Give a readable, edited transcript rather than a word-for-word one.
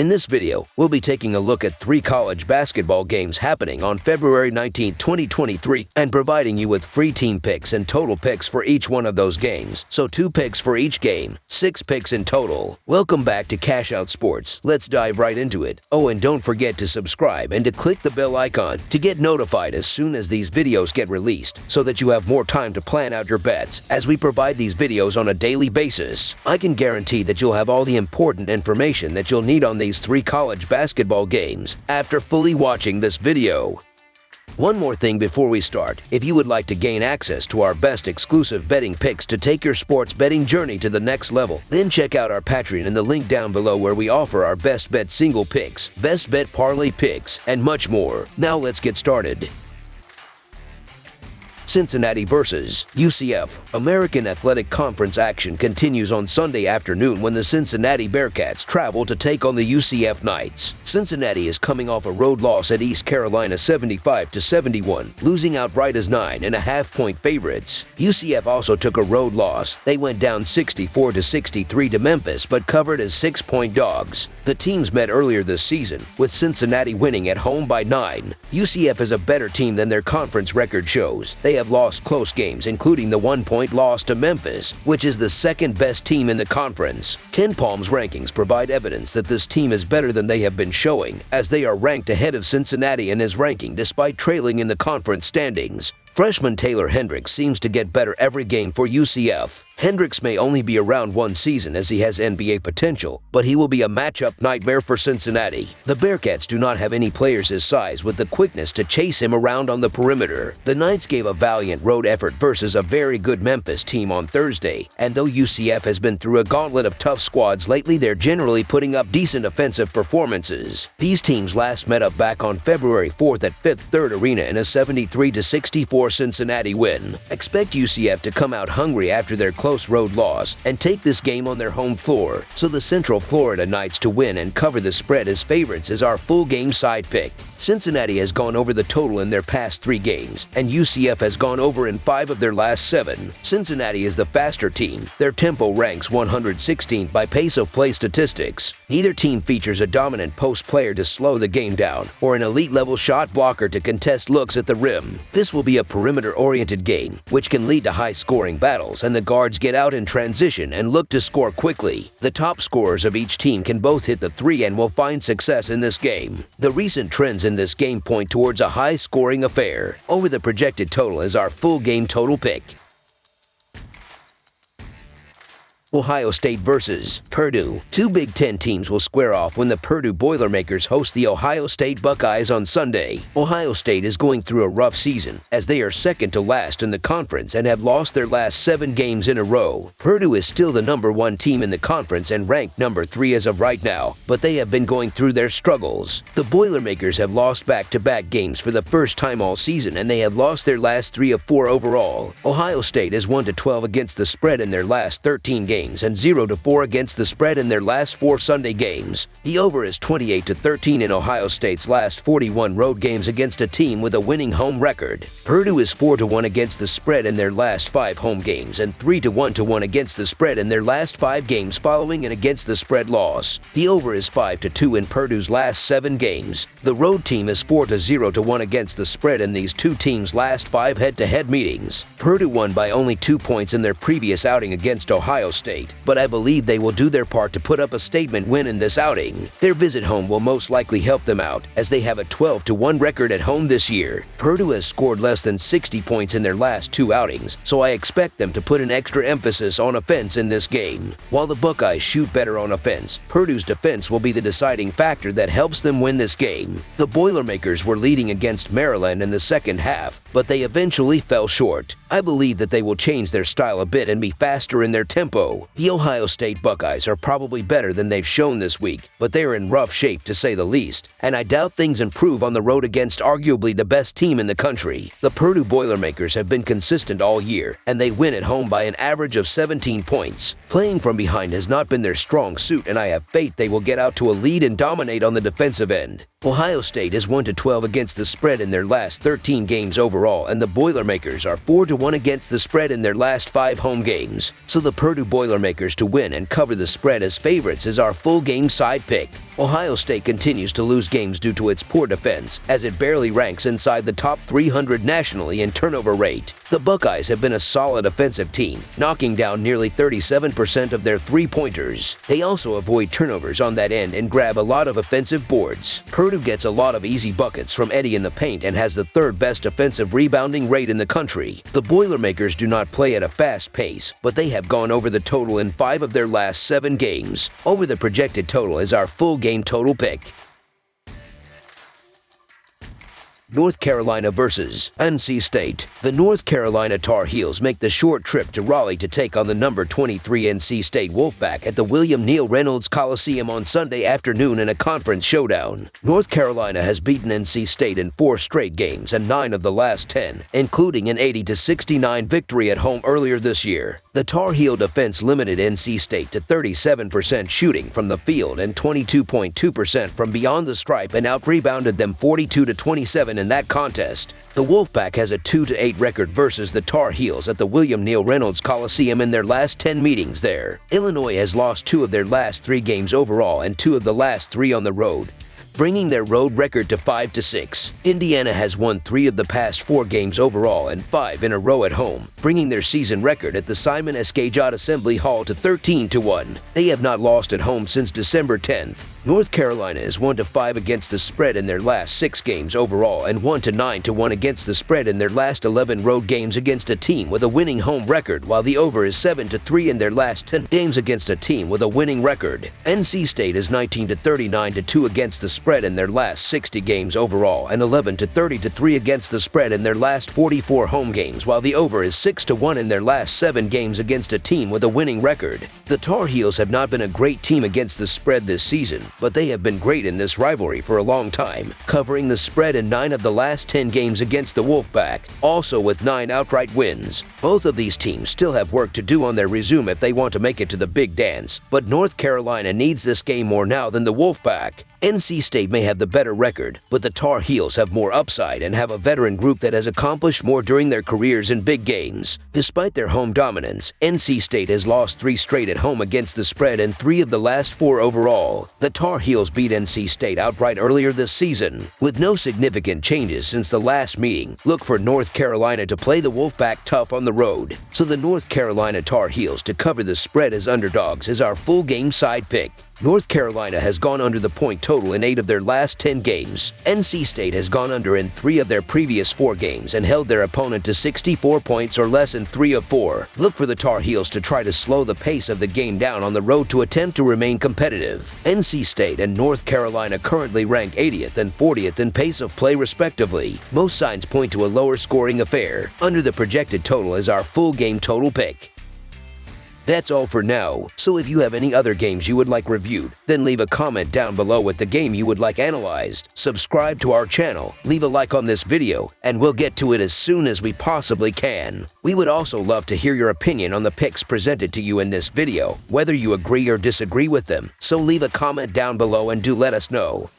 In this video, we'll be taking a look at 3 college basketball games happening on February 19, 2023, and providing you with free team picks and total picks for each one of those games. So 2 picks for each game, 6 picks in total. Welcome back to Cash Out Sports. Let's dive right into it. Oh, and don't forget to subscribe and to click the bell icon to get notified as soon as these videos get released, so that you have more time to plan out your bets as we provide these videos on a daily basis. I can guarantee that you'll have all the important information that you'll need on these 3 college basketball games after fully watching this video. One more thing before we start. If you would like to gain access to our best exclusive betting picks to take your sports betting journey to the next level, then check out our Patreon in the link down below, where we offer our best bet single picks, best bet parlay picks, and much more. Now let's get started. Cincinnati versus UCF. American Athletic Conference action continues on Sunday afternoon when the Cincinnati Bearcats travel to take on the UCF Knights. Cincinnati is coming off a road loss at East Carolina 75-71, losing outright as 9.5-point favorites. UCF also took a road loss. They went down 64-63 to Memphis, but covered as 6-point dogs. The teams met earlier this season, with Cincinnati winning at home by 9. UCF is a better team than their conference record shows. They have lost close games, including the 1-point loss to Memphis, which is the second best team in the conference. Ken Palm's rankings provide evidence that this team is better than they have been showing, as they are ranked ahead of Cincinnati in his ranking despite trailing in the conference standings. Freshman Taylor Hendricks seems to get better every game for UCF. Hendricks may only be around 1 season as he has NBA potential, but he will be a matchup nightmare for Cincinnati. The Bearcats do not have any players his size with the quickness to chase him around on the perimeter. The Knights gave a valiant road effort versus a very good Memphis team on Thursday, and though UCF has been through a gauntlet of tough squads lately, they're generally putting up decent offensive performances. These teams last met up back on February 4th at Fifth Third Arena in a 73-64 Cincinnati win. Expect UCF to come out hungry after their close road loss and take this game on their home floor, so the Central Florida Knights to win and cover the spread as favorites is our full game side pick. Cincinnati has gone over the total in their past 3 games, and UCF has gone over in 5 of their last 7. Cincinnati is the faster team. Their tempo ranks 116th by pace of play statistics. Neither team features a dominant post player to slow the game down, or an elite-level shot blocker to contest looks at the rim. This will be a perimeter-oriented game, which can lead to high-scoring battles, and the guards get out in transition and look to score quickly. The top scorers of each team can both hit the 3 and will find success in this game. The recent trends in this game point towards a high-scoring affair. Over the projected total is our full game total pick. Ohio State versus Purdue. 2 Big Ten teams will square off when the Purdue Boilermakers host the Ohio State Buckeyes on Sunday. Ohio State is going through a rough season, as they are second to last in the conference and have lost their last 7 games in a row. Purdue is still the number 1 team in the conference and ranked number 3 as of right now, but they have been going through their struggles. The Boilermakers have lost back-to-back games for the first time all season, and they have lost their last 3 of 4 overall. Ohio State is 1-12 against the spread in their last 13 games. And 0-4 against the spread in their last 4 Sunday games. The over is 28-13 in Ohio State's last 41 road games against a team with a winning home record. Purdue is 4-1 against the spread in their last 5 home games and 3-1 against the spread in their last 5 games following an against the spread loss. The over is 5-2 in Purdue's last 7 games. The road team is 4-0 against the spread in these 2 teams' last 5 head-to-head meetings. Purdue won by only 2 points in their previous outing against Ohio State, but I believe they will do their part to put up a statement win in this outing. Their visit home will most likely help them out, as they have a 12-1 record at home this year. Purdue has scored less than 60 points in their last 2 outings, so I expect them to put an extra emphasis on offense in this game. While the Buckeyes shoot better on offense, Purdue's defense will be the deciding factor that helps them win this game. The Boilermakers were leading against Maryland in the second half, but they eventually fell short. I believe that they will change their style a bit and be faster in their tempo. The Ohio State Buckeyes are probably better than they've shown this week, but they're in rough shape to say the least, and I doubt things improve on the road against arguably the best team in the country. The Purdue Boilermakers have been consistent all year, and they win at home by an average of 17 points. Playing from behind has not been their strong suit, and I have faith they will get out to a lead and dominate on the defensive end. Ohio State is 1-12 against the spread in their last 13 games overall, and the Boilermakers are 4-1 against the spread in their last 5 home games. So the Purdue Boilermakers to win and cover the spread as favorites is our full game side pick. Ohio State continues to lose games due to its poor defense, as it barely ranks inside the top 300 nationally in turnover rate. The Buckeyes have been a solid offensive team, knocking down nearly 37% of their three-pointers. They also avoid turnovers on that end and grab a lot of offensive boards. Purdue gets a lot of easy buckets from Eddie in the paint and has the third-best offensive rebounding rate in the country. The Boilermakers do not play at a fast pace, but they have gone over the total in 5 of their last 7 games. Over the projected total is our full game total pick. North Carolina versus NC State. The North Carolina Tar Heels make the short trip to Raleigh to take on the number 23 NC State Wolfpack at the William Neal Reynolds Coliseum on Sunday afternoon in a conference showdown. North Carolina has beaten NC State in 4 straight games and 9 of the last 10, including an 80-69 victory at home earlier this year. The Tar Heel defense limited NC State to 37% shooting from the field and 22.2% from beyond the stripe and out-rebounded them 42-27 in that contest. The Wolfpack has a 2-8 record versus the Tar Heels at the William Neal Reynolds Coliseum in their last 10 meetings there. Illinois has lost 2 of their last 3 games overall and 2 of the last 3 on the road, bringing their road record to 5-6. Indiana has won 3 of the past 4 games overall and 5 in a row at home, bringing their season record at the Simon S. Gajot Assembly Hall to 13-1. They have not lost at home since December 10th. North Carolina is 1-5 against the spread in their last 6 games overall and 1-9-1 against the spread in their last 11 road games against a team with a winning home record, while the over is 7-3 in their last 10 games against a team with a winning record. NC State is 19-39-2 against the spread in their last 60 games overall and 11-30-3 against the spread in their last 44 home games, while the over is 6-1 in their last 7 games against a team with a winning record. The Tar Heels have not been a great team against the spread this season, but they have been great in this rivalry for a long time, covering the spread in 9 of the last 10 games against the Wolfpack, also with 9 outright wins. Both of these teams still have work to do on their resume if they want to make it to the big dance, but North Carolina needs this game more now than the Wolfpack. NC State may have the better record, but the Tar Heels have more upside and have a veteran group that has accomplished more during their careers in big games. Despite their home dominance, NC State has lost 3 straight at home against the spread and 3 of the last 4 overall. The Tar Heels beat NC State outright earlier this season. With no significant changes since the last meeting, look for North Carolina to play the Wolfpack tough on the road. So the North Carolina Tar Heels to cover the spread as underdogs is our full game side pick. North Carolina has gone under the point total in 8 of their last 10 games. NC State has gone under in 3 of their previous 4 games and held their opponent to 64 points or less in 3 of 4. Look for the Tar Heels to try to slow the pace of the game down on the road to attempt to remain competitive. NC State and North Carolina currently rank 80th and 40th in pace of play respectively. Most signs point to a lower scoring affair. Under the projected total is our full game total pick. That's all for now, so if you have any other games you would like reviewed, then leave a comment down below with the game you would like analyzed. Subscribe to our channel, leave a like on this video, and we'll get to it as soon as we possibly can. We would also love to hear your opinion on the picks presented to you in this video, whether you agree or disagree with them, so leave a comment down below and do let us know.